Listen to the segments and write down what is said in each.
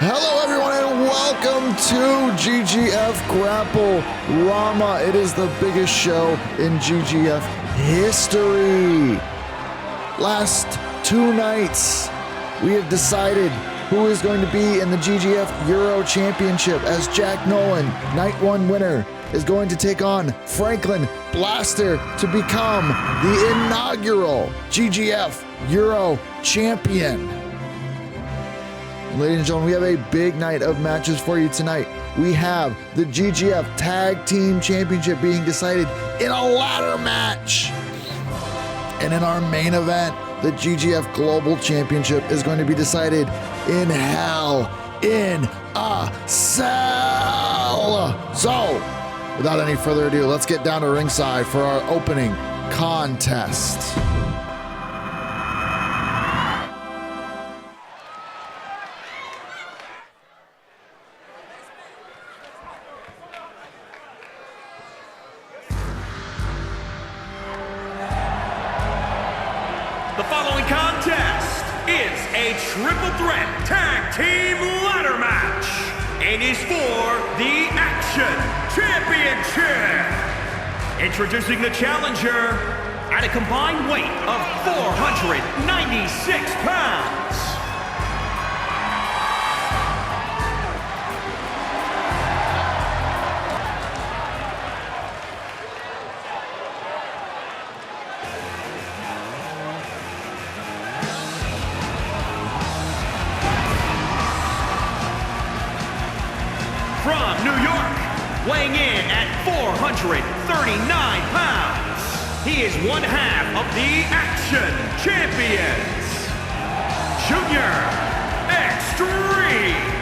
Hello everyone and welcome to GGF GrappleRama. It is the biggest show in GGF history. Last two nights, we have decided who is going to be in the GGF Euro Championship, as Jack Nolan, night one winner, is going to take on Franklin Blaster to become the inaugural GGF Euro Champion. Ladies and gentlemen, we have a big night of matches for you tonight. We have the GGF Tag Team Championship being decided in a ladder match. And in our main event, the GGF Global Championship is going to be decided in Hell in a Cell. So, without any further ado, let's get down to ringside for our opening contest. The following contest is a triple threat tag team ladder match and is for the Action Championship. Introducing the challenger at a combined weight of 496 pounds. From New York, weighing in at 439 pounds, he is one half of the Action Champions, Junior Extreme.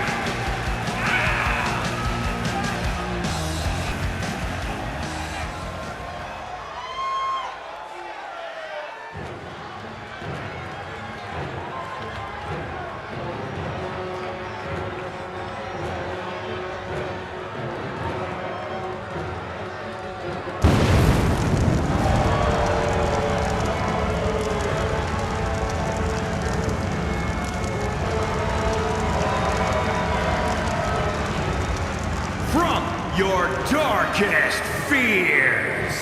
Your darkest fears.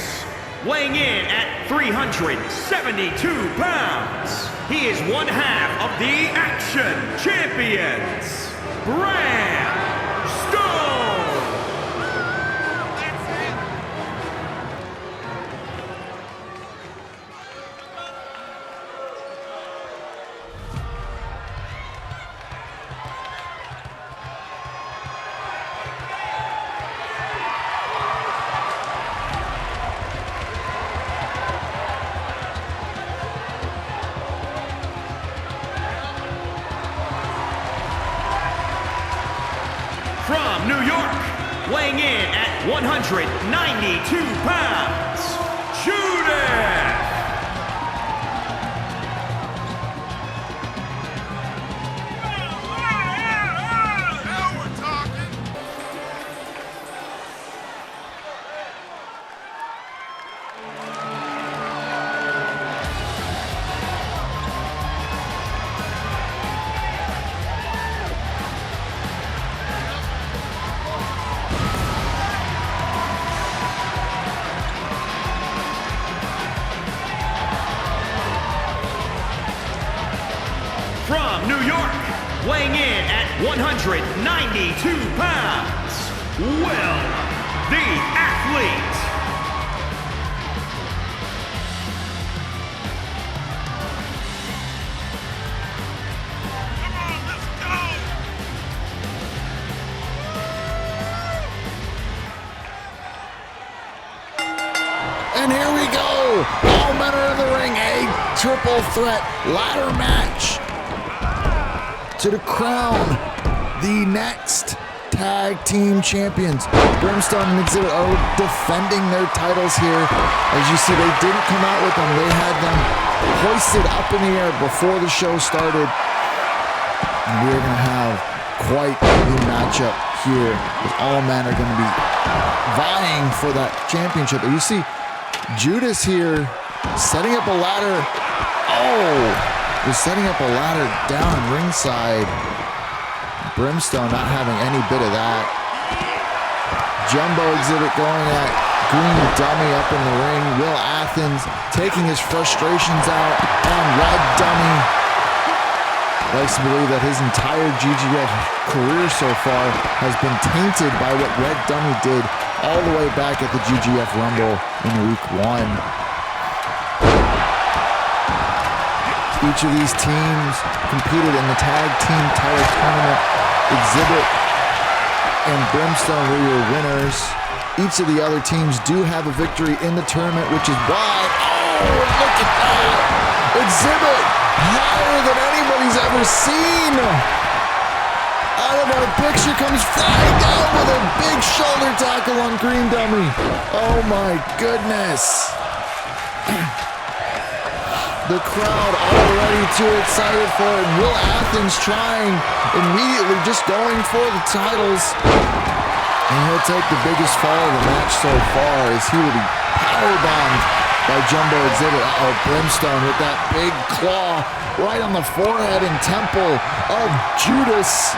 Weighing in at 372 pounds, he is one half of the Action Champions, Bram Stone. From New York, weighing in at 192 pounds, Judith. Now we're talking. From New York, weighing in at 192 pounds, Will, the Athlete. Come on, let's go. And here we go. All men are in the ring. A triple threat ladder match to crown the next tag team champions. Brimstone and Exhibit are defending their titles here. As you see, they didn't come out with them. They had them hoisted up in the air before the show started. And we're going to have quite the matchup here, as all men are going to be vying for that championship. And you see Judas here setting up a ladder. Oh! Was setting up a ladder down ringside. Brimstone not having any bit of that. Jumbo Exhibit going at Green Dummy up in the ring. Will Athens taking his frustrations out on Red Dummy. Likes to believe that his entire GGF career so far has been tainted by what Red Dummy did all the way back at the GGF Rumble in week 1. Each of these teams competed in the tag team title tournament. Exhibit and Brimstone were your winners. Each of the other teams do have a victory in the tournament, which is why, oh, look at that! Exhibit higher than anybody's ever seen. Out of our picture comes flying down with a big shoulder tackle on Green Dummy. Oh my goodness. The crowd already too excited for it. Will Athens trying immediately, just going for the titles. And he'll take the biggest fall of the match so far as he will be powerbombed by Jumbo Exhibit. Uh-oh, Brimstone with that big claw right on the forehead and temple of Judas.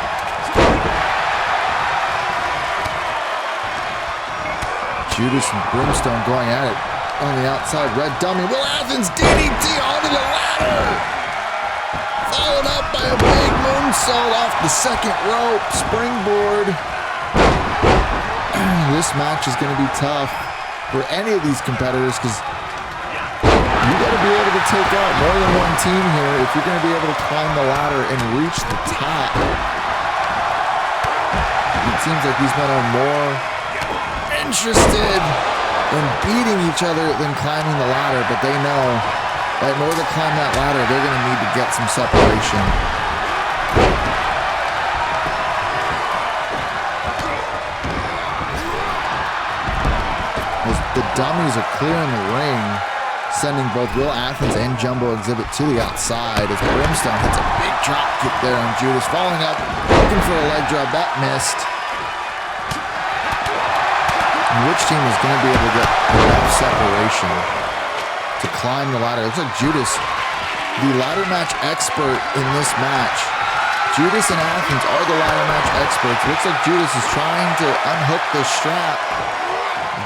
Judas and Brimstone going at it on the outside. Red Dummy. Will Athens DDT onto the ladder. Followed up by a big moonsault off the second rope. Springboard. This match is going to be tough for any of these competitors because you got to be able to take out more than one team here if you're going to be able to climb the ladder and reach the top. It seems like these men are more interested in beating each other than climbing the ladder, but they know that in order to climb that ladder, they're going to need to get some separation. As the dummies are clearing the ring, sending both Will Athens and Jumbo Exhibit to the outside as Brimstone hits a big drop kick there on Judas, following up, looking for a leg drop. That missed. Which team is going to be able to get enough separation to climb the ladder? It looks like Judas, the ladder match expert in this match. Judas and Athens are the ladder match experts. It looks like Judas is trying to unhook the strap.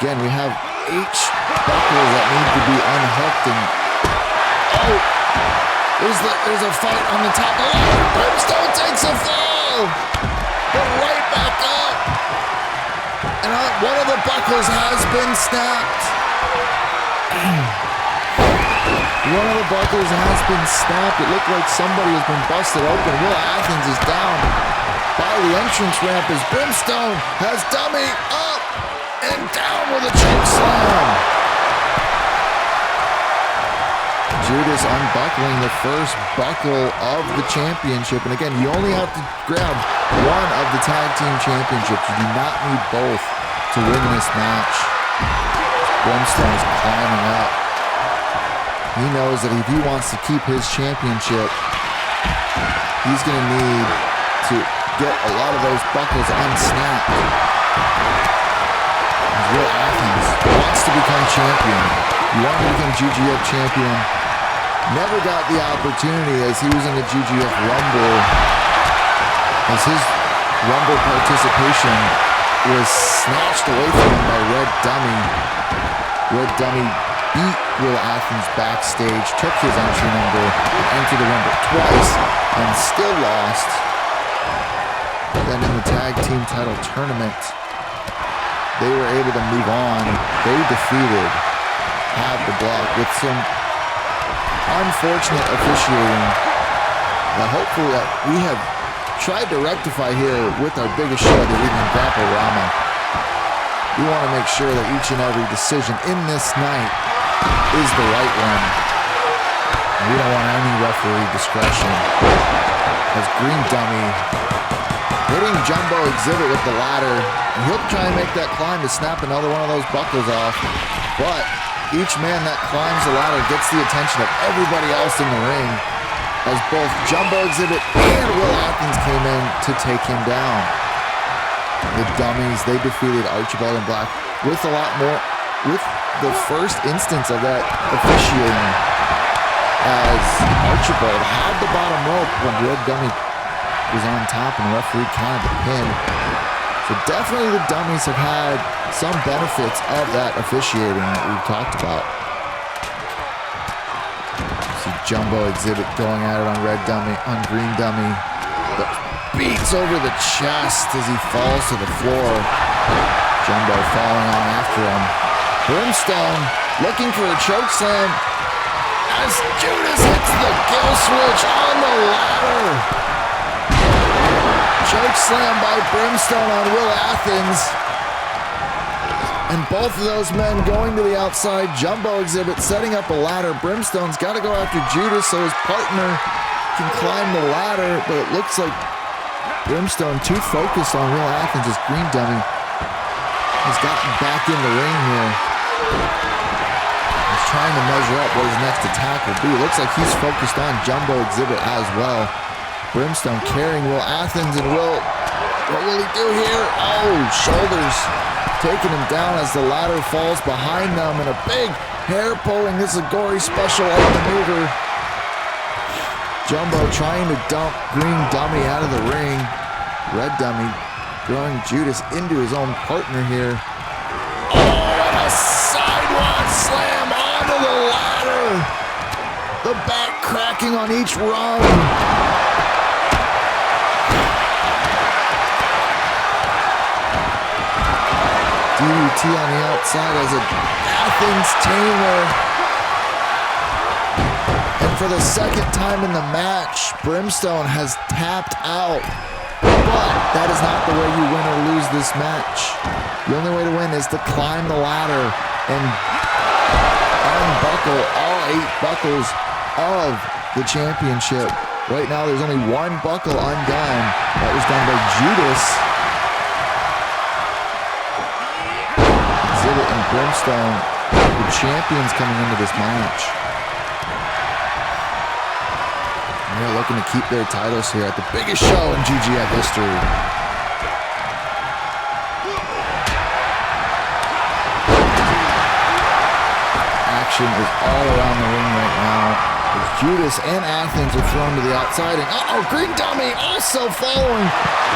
Again, we have H buckles that need to be unhooked. And oh, there's a fight on the top of the ladder. Brimstone takes a fall, but right back up. And one of the buckles has been snapped. One of the buckles has been snapped. It looked like somebody has been busted open. Will Athens is down by the entrance ramp as Brimstone has Dummy up and down with a choke slam. Judas unbuckling the first buckle of the championship. And again, you only have to grab one of the tag team championships. You do not need both to win this match. Brimstone is climbing up. He knows that if he wants to keep his championship, he's going to need to get a lot of those buckles unsnapped. Will Athens wants to become champion. He wanted to become GGF champion. Never got the opportunity as he was in the GGF Rumble, as his Rumble participation was snatched away from him by Red Dummy. Red Dummy beat Will Athens backstage, took his entry number, and entered the Rumble twice, and still lost. Then in the tag team title tournament, they were able to move on. They defeated Have the Block with some unfortunate officiating that hopefully we have tried to rectify here with our biggest show of the evening, GrappleRama. We want to make sure that each and every decision in this night is the right one. We don't want any referee discretion. As Green Dummy hitting Jumbo Exhibit with the ladder, and he'll try and make that climb to snap another one of those buckles off, but each man that climbs the ladder gets the attention of everybody else in the ring, as both Jumbo Exhibit and Will Athens came in to take him down. The dummies, they defeated Archibald and Black with a lot more, with the first instance of that officiating, as Archibald had the bottom rope when Red Dummy was on top and the referee counted the pin. So definitely the dummies have had some benefits of that officiating that we've talked about. See Jumbo Exhibit going at it on red dummy, on green dummy. The beats over the chest as he falls to the floor. Jumbo falling on after him. Brimstone looking for a choke slam as Judas hits the kill switch on the ladder. Choke slam by Brimstone on Will Athens. And both of those men going to the outside. Jumbo Exhibit setting up a ladder. Brimstone's got to go after Judas so his partner can climb the ladder, but it looks like Brimstone too focused on Will Athens' green dummy. He's gotten back in the ring here. He's trying to measure up what his next attack will be. It looks like he's focused on Jumbo Exhibit as well. Brimstone carrying Will Athens, and what will he do here? Oh, shoulders taking him down as the ladder falls behind them, and a big hair pulling Issegori special art maneuver. Jumbo trying to dump green dummy out of the ring. Red dummy throwing Judas into his own partner here. Oh, and a sidewalk slam onto the ladder. The back cracking on each rung. DDT on the outside as a Athens tamer. And for the second time in the match, Brimstone has tapped out. But that is not the way you win or lose this match. The only way to win is to climb the ladder and unbuckle all 8 buckles of the championship. Right now there's only 1 buckle undone. That was done by Judas. Exhibit and Brimstone, the champions coming into this match. They're looking to keep their titles here at the biggest show in GGF history. Action is all around the ring right now. As Judas and Athens are thrown to the outside, and green dummy also following.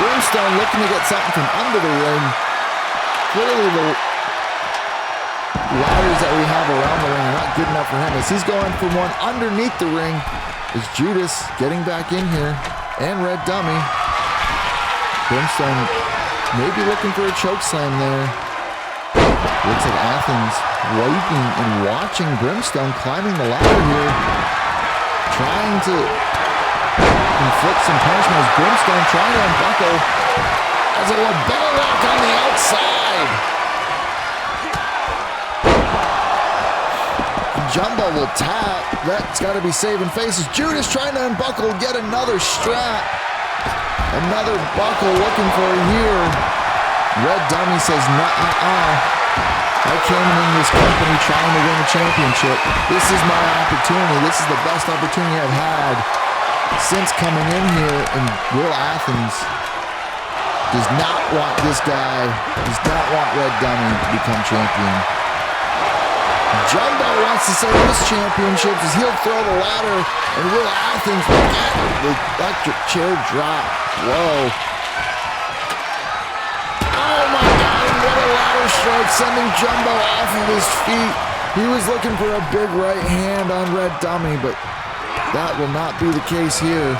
Brimstone looking to get something from under the ring. Clearly the ladders that we have around the ring are not good enough for him, as he's going for one underneath the ring. Is Judas getting back in here, and red dummy. Brimstone maybe looking for a choke slam there. Looks like Athens waiting and watching Brimstone climbing the ladder here, trying to inflict some punishment as Brimstone trying to unbuckle as a label lock on the outside. Jumbo will tap. That's got to be saving faces. Judas trying to unbuckle, get another strap. Another buckle looking for here. Red dummy says, "Nuh-uh-uh. I came in this company trying to win a championship. This is my opportunity. This is the best opportunity I've had since coming in here." And Will Athens does not want this guy, does not want Red Dummy to become champion. Jumbo wants to save this championship as he'll throw the ladder, and Will Athens will get the electric chair drop. Whoa. Oh my God, and what a ladder strike, sending Jumbo off of his feet. He was looking for a big right hand on Red Dummy, but that will not be the case here.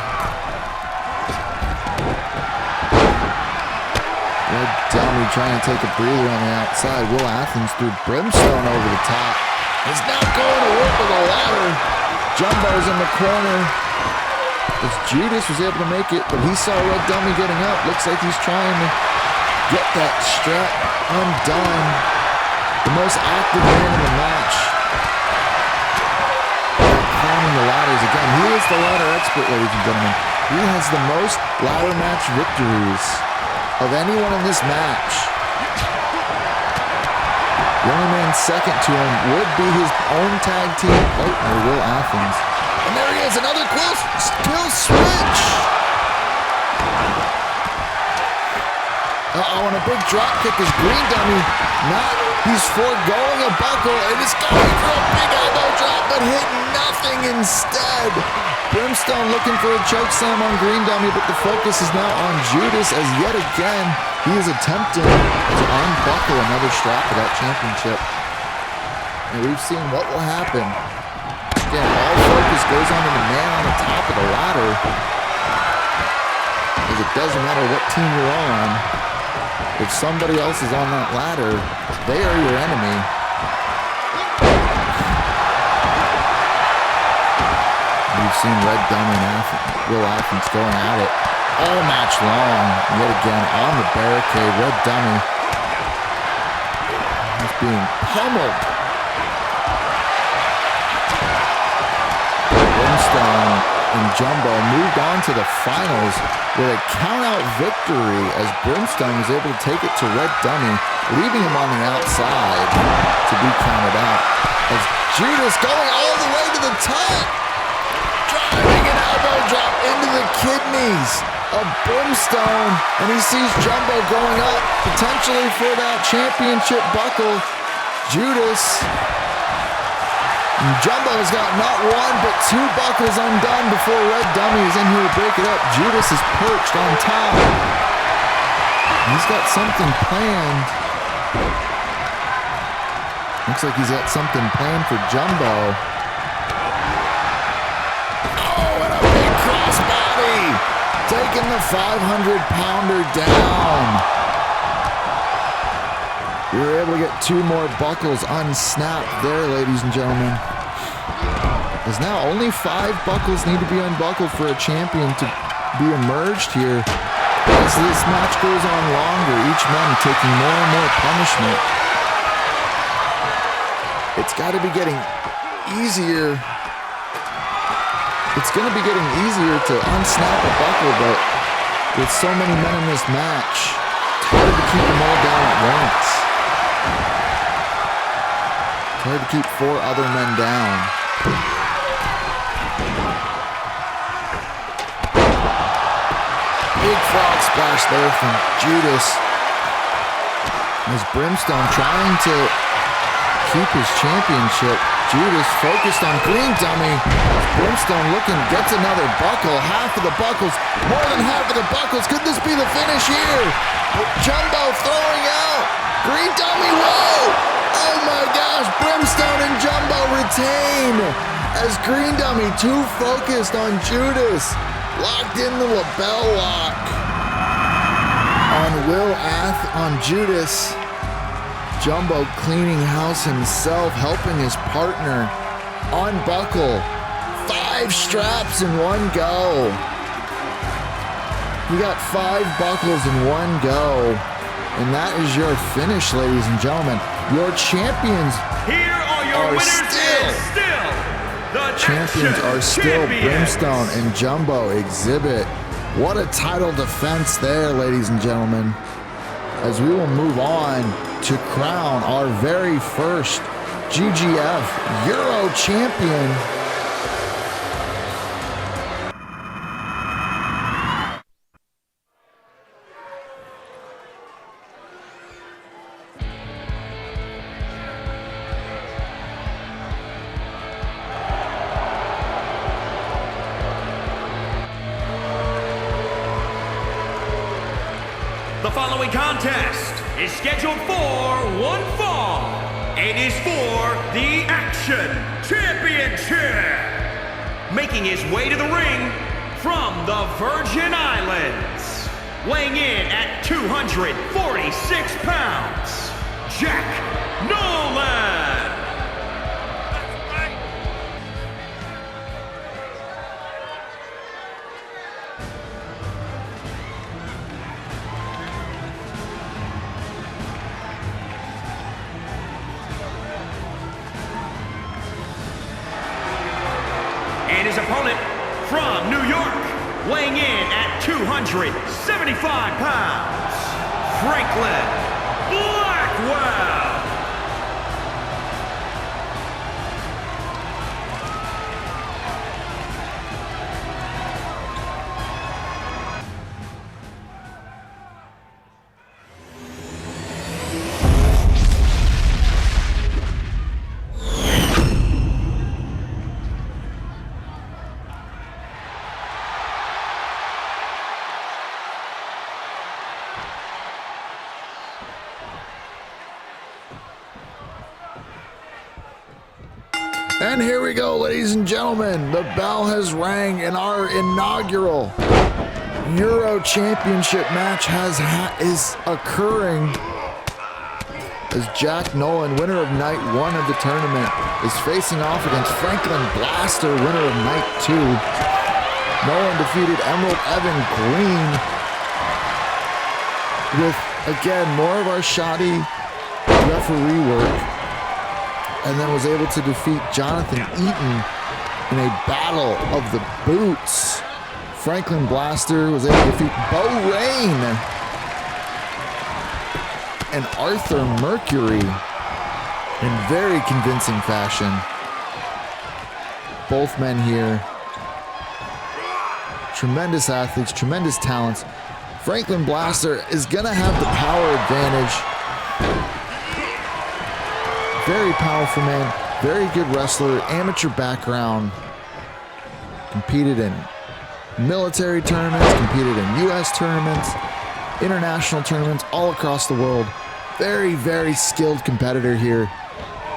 Red Dummy trying to take a breather on the outside. Will Athens threw Brimstone over the top. He's not going to work with a ladder. Jumbo's in the corner. As Judas was able to make it, but he saw Red Dummy getting up. Looks like he's trying to get that strap undone. The most active man in the match. Climbing the ladders again. He is the ladder expert, ladies and gentlemen. He has the most ladder match victories of anyone in this match. The only man second to him would be his own tag team partner, Will Athens. And there he is, another kill switch. And a big drop kick is Green Dummy not He's foregoing a buckle and is going for a big elbow drop, but hit nothing instead. Brimstone looking for a choke slam on Green Dummy, but the focus is now on Judas as yet again he is attempting to unbuckle another strap of that championship. And we've seen what will happen. Again, all focus goes on to the man on the top of the ladder. Because it doesn't matter what team you're on. If somebody else is on that ladder, they are your enemy. We've seen Red Dummy and Will Athens going at it all match long. Yet again on the barricade, Red Dummy is being pummeled. Brimstone and Jumbo moved on to the finals with a count-out victory as Brimstone was able to take it to Red Dummy, leaving him on the outside to be counted out. As Judas going all the way to the top, driving an elbow drop into the kidneys of Brimstone, and he sees Jumbo going up, potentially for that championship buckle. Judas. And Jumbo's got not one but two buckles undone before Red Dummy is in here to break it up. Judas is perched on top. He's got something planned. Looks like he's got something planned for Jumbo. Oh, and a big crossbody! Taking the 500-pounder down. We were able to get two more buckles unsnapped there, ladies and gentlemen. As now only 5 buckles need to be unbuckled for a champion to be emerged here. As this match goes on longer, each man taking more and more punishment. It's got to be getting easier. It's going to be getting easier to unsnap a buckle, but with so many men in this match, it's hard to keep them all down at once. It's hard to keep 4 other men down. Big frog splash there from Judas. As Brimstone trying to keep his championship. Judas focused on Green Dummy. Brimstone looking, gets another buckle. Half of the buckles, more than half of the buckles. Could this be the finish here? Jumbo throwing out. Green Dummy, whoa! Oh my gosh, Brimstone and Jumbo retain. As Green Dummy, too focused on Judas. Locked in the lapel lock on Judas. Jumbo cleaning house himself, helping his partner unbuckle 5 straps in one go. He got 5 buckles in one go. And that is your finish, ladies and gentlemen. Your champions Here are your winners still the champions are still Brimstone and Jumbo Exhibit. What a title defense there, ladies and gentlemen. As we will move on to crown our very first GGF Euro Champion. The following contest is scheduled for one fall. It is for the Action Championship. Making his way to the ring from the Virgin Islands, weighing in at 246 pounds, Jack Nolan. And his opponent from New York, weighing in at 275 pounds, Franklin Blackwell. And here we go, ladies and gentlemen. The bell has rang and our inaugural Euro Championship match is occurring as Jack Nolan, winner of night 1 of the tournament, is facing off against Franklin Blaster, winner of night 2. Nolan defeated Emerald Evan Green with, again, more of our shoddy referee work, and then was able to defeat Jonathan Eaton in a battle of the boots. Franklin Blaster was able to defeat Bo Rain and Arthur Mercury in very convincing fashion. Both men here, tremendous athletes, tremendous talents. Franklin Blaster is gonna have the power advantage. Very powerful man, very good wrestler, amateur background, competed in military tournaments, competed in US tournaments, international tournaments all across the world. Very, very skilled competitor here.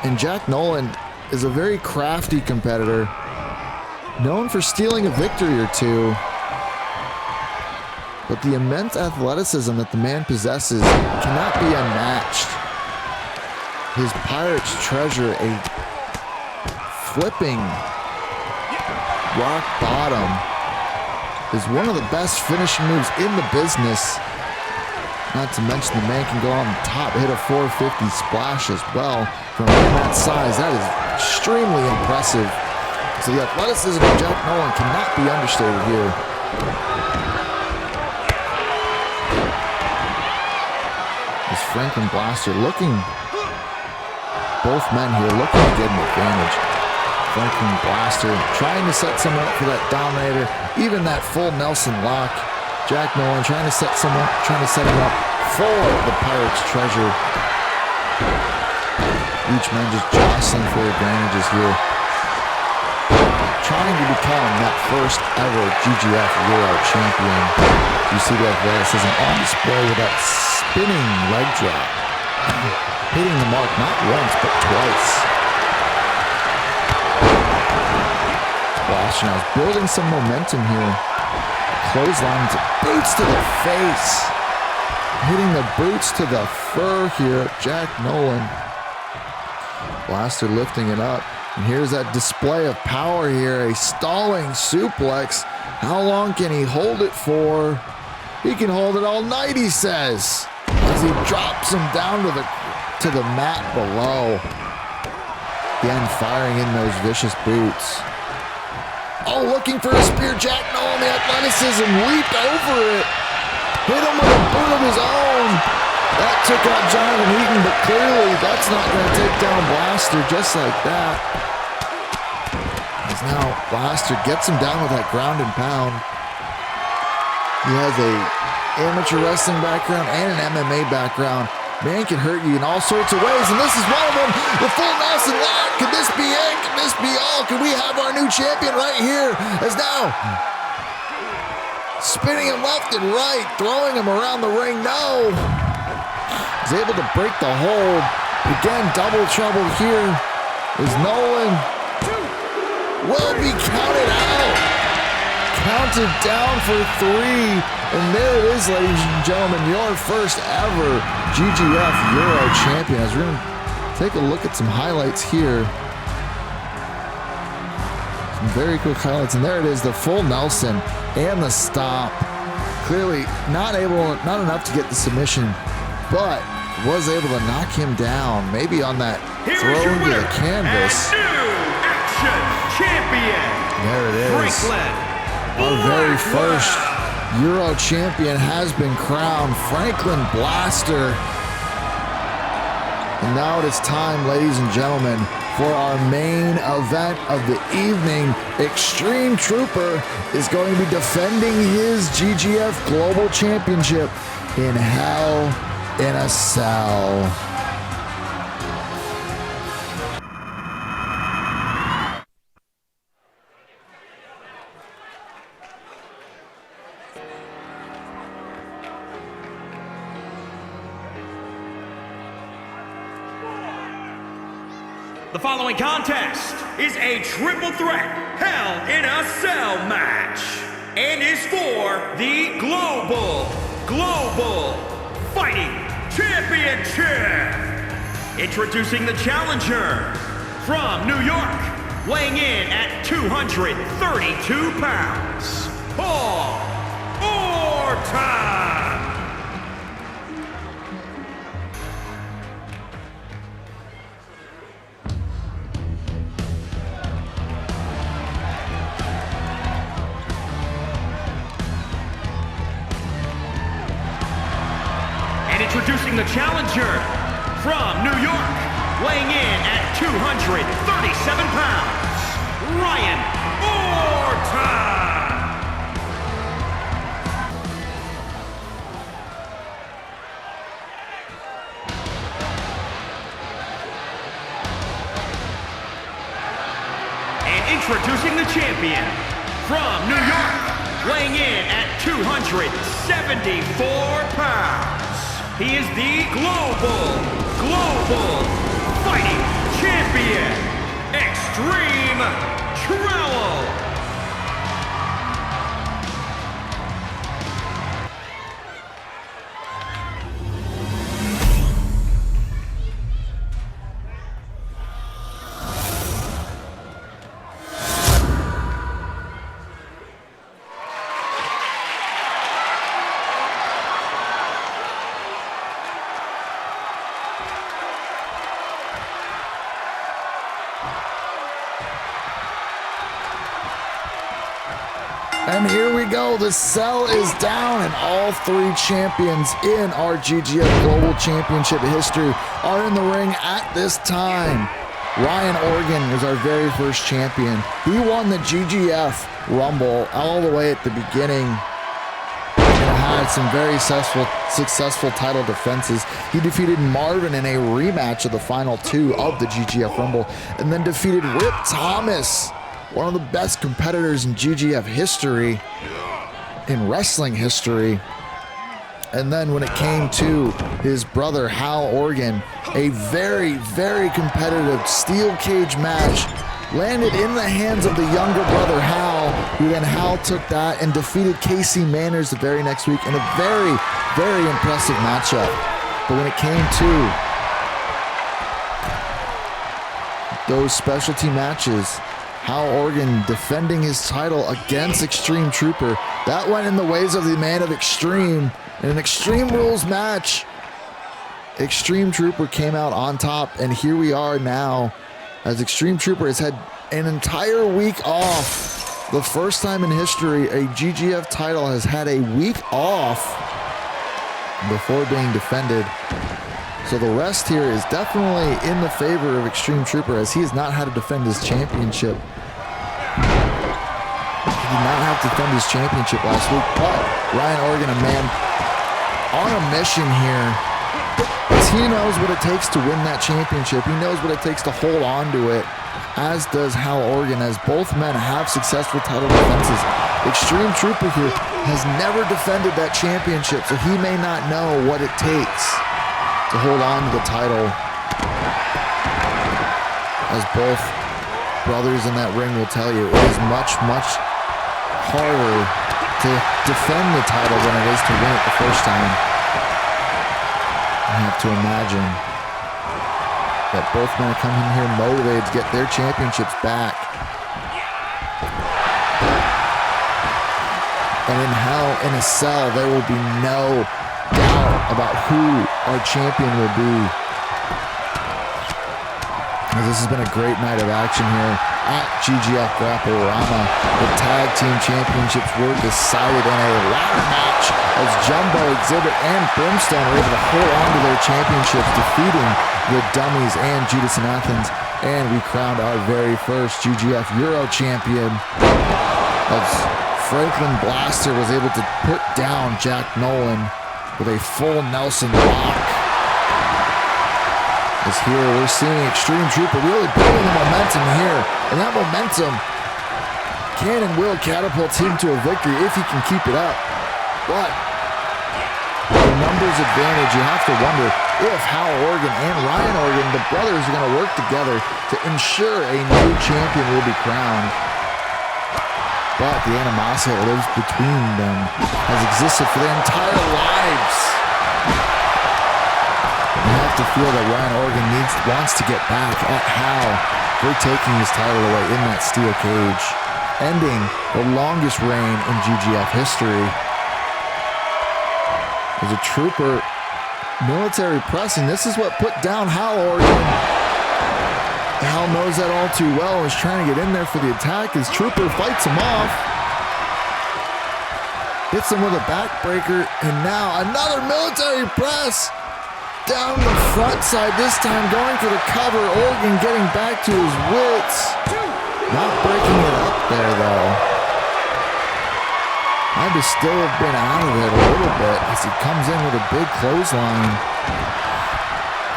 And Jack Nolan is a very crafty competitor, known for stealing a victory or two. But the immense athleticism that the man possesses cannot be unmatched. His Pirate's Treasure, a flipping rock bottom, is one of the best finishing moves in the business. Not to mention the man can go on top, hit a 450 splash as well. From that size, that is extremely impressive. So the athleticism of Jack Nolan cannot be understated here. As Franklin Blaster both men here looking to get an advantage. Franklin Blaster trying to set someone up for that Dominator, even that full Nelson lock. Jack Nolan trying to set him up for the Pirate's Treasure. Each man just jostling for advantages here. Trying to become that first ever GGF Euro Champion. You see the athleticism on display with that spinning leg drop. Hitting the mark not once, but twice. Blaster now is building some momentum here. Clothesline to boots to the face. Hitting the boots to the fur here, Jack Nolan. Blaster lifting it up. And here's that display of power here. A stalling suplex. How long can he hold it for? He can hold it all night, he says, as he drops him down to the mat below. Again, firing in those vicious boots. Oh, looking for a spear. Jack Nolan, the athleticism, leaped over it. Hit him with a boot of his own. That took out Jonathan Eaton, but clearly that's not going to take down Blaster just like that. As now Blaster gets him down with that ground and pound. He has a amateur wrestling background and an MMA background. Man can hurt you in all sorts of ways, and this is one of them. The full Nelson lock. Could this be it? Could this be all? Could we have our new champion right here? As now, spinning him left and right, throwing him around the ring. No. He's able to break the hold. Again, double trouble here. As Nolan will be counted out. Counted down for 3. And there it is, ladies and gentlemen, your first ever GGF Euro Champion. As we're going to take a look at some highlights here. Some very quick highlights. And there it is, the full Nelson and the stop. Clearly not enough to get the submission, but was able to knock him down. Maybe on that throw into the canvas. And new action champion. There it is. Franklin. Our very first Euro champion has been crowned, Franklin Blaster. And now it is time, ladies and gentlemen, for our main event of the evening. Extreme Trooper is going to be defending his GGF Global Championship in Hell in a Cell. The following contest is a triple threat hell in a cell match and is for the Global Fighting Championship. Introducing the challenger from New York, weighing in at 232 pounds, Paul Orton. And introducing the challenger from New York, weighing in at 237 pounds, Ryan Orton. And introducing the champion from New York, weighing in at 274 pounds. He is the Global Fighting Champion, Extreme Trowel. And here we go, the cell is down, and all three champions in our GGF Global Championship history are in the ring at this time. Ryan Orton was our very first champion. He won the GGF Rumble all the way at the beginning and had some very successful title defenses. He defeated Marvin in a rematch of the final two of the GGF Rumble, and then defeated Rip Thomas, one of the best competitors in GGF history, in wrestling history. And then when it came to his brother Hal Organ, a very, very competitive steel cage match landed in the hands of the younger brother Hal, who then Hal took that and defeated Casey Manners the very next week in a very, very impressive matchup. But when it came to those specialty matches, Hal Organ defending his title against Extreme Trooper, that went in the ways of the man of Extreme in an Extreme Rules match. Extreme Trooper came out on top, and here we are now as Extreme Trooper has had an entire week off. The first time in history a GGF title has had a week off before being defended. So the rest here is definitely in the favor of Extreme Trooper, as he has not had to defend his championship. He did not have to defend his championship last week, but Ryan Organ, a man on a mission here, as he knows what it takes to win that championship. He knows what it takes to hold on to it, as does Hal Organ, as both men have successful title defenses. Extreme Trooper here has never defended that championship, so he may not know what it takes to hold on to the title, as both brothers in that ring will tell you. It is much, much harder to defend the title than it is to win it the first time. I have to imagine that both men are coming here motivated to get their championships back. And in hell, in a cell, there will be no doubt about who our champion will be. This has been a great night of action here at GGF GrappleRama. The tag team championships were decided in a ladder match as Jumbo, Exhibit, and Brimstone were able to hold on to their championships, defeating the Dummies and Judas and Athens. And we crowned our very first GGF Euro Champion, as Franklin Blaster was able to put down Jack Nolan with a full Nelson lock. As here we're seeing Extreme Trooper really building the momentum here, and that momentum can and will catapult him to a victory if he can keep it up. But the the numbers advantage, you have to wonder if Hal Organ and Ryan Organ, the brothers, are going to work together to ensure a new champion will be crowned. But the animosity that lives between them has existed for their entire lives. You have to feel that Ryan Organ wants to get back at Hal for taking his title away in that steel cage, ending the longest reign in GGF history. As a trooper, military pressing, this is what put down Hal Organ. Hal knows that all too well and is trying to get in there for the attack as Trooper fights him off. Hits him with a backbreaker, and now another military press down the front side, this time going for the cover. Organ getting back to his wits. Not breaking it up there, though. Had to still have been out of it a little bit as he comes in with a big clothesline.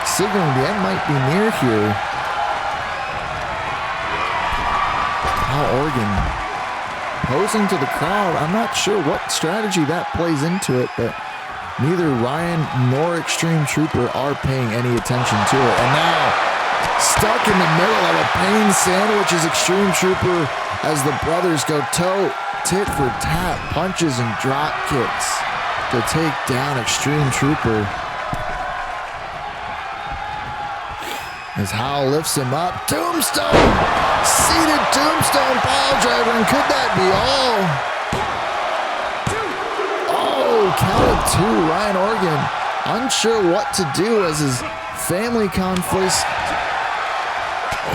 Signaling the end might be near here. Hal Organ posing to the crowd. I'm not sure what strategy that plays into it, but neither Ryan nor Extreme Trooper are paying any attention to it. And now, stuck in the middle of a pain sandwich is Extreme Trooper as the brothers go tit for tat, punches and drop kicks to take down Extreme Trooper. As Hal lifts him up, Tombstone! Seated Tombstone pile driver, and could that be all? Oh, count of two, Ryan Organ unsure what to do as his family conflicts,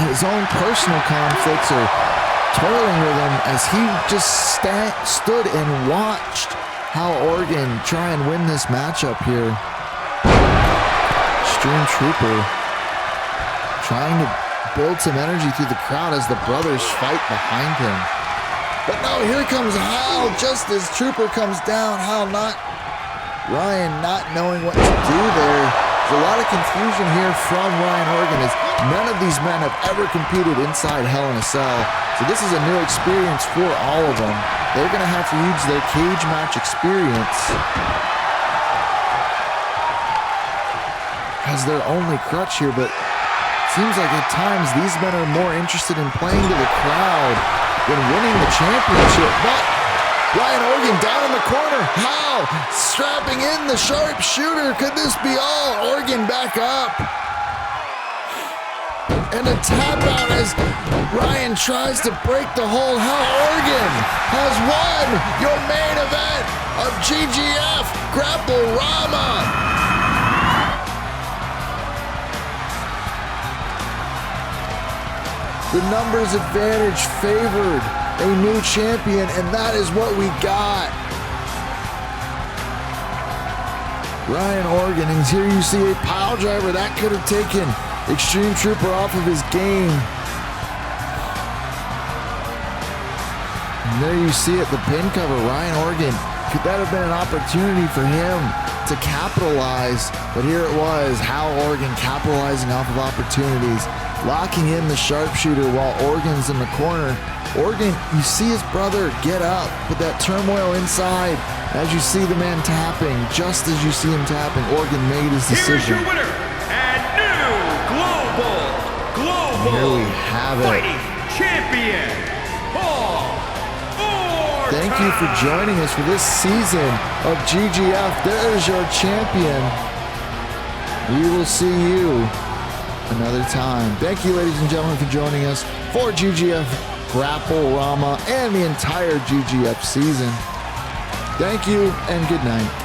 his own personal conflicts are toiling with him as he just stood and watched Hal Organ try and win this matchup here. Extreme Trooper trying to build some energy through the crowd as the brothers fight behind him. But no, here comes Hal just as Trooper comes down. Ryan not knowing what to do there. There's a lot of confusion here from Ryan Organ as none of these men have ever competed inside Hell in a Cell. So this is a new experience for all of them. They're going to have to use their cage match experience as their only crutch here, but seems like at times these men are more interested in playing to the crowd than winning the championship. But Ryan Organ down in the corner. Hal strapping in the sharpshooter. Could this be all? Organ back up. And a tap out as Ryan tries to break the hold. Hal Organ has won your main event of GGF GrappleRama. The numbers advantage favored a new champion, and that is what we got. Ryan Organ, and here you see a pile driver that could have taken Extreme Trooper off of his game. And there you see it, the pin cover, Ryan Organ. Could that have been an opportunity for him to capitalize? But here it was, Hal Organ capitalizing off of opportunities, locking in the sharpshooter while Organ's in the corner. Organ, you see his brother get up, but that turmoil inside, as you see the man tapping, just as you see him tapping, Organ made his decision. Here's your winner and new Global Here we have it. Fighting Champion, Paul Orton. Thank you for joining us for this season of GGF. There is your champion. We will see you another time. Thank you, ladies and gentlemen, for joining us for GGF GrappleRama and the entire GGF season. Thank you and good night.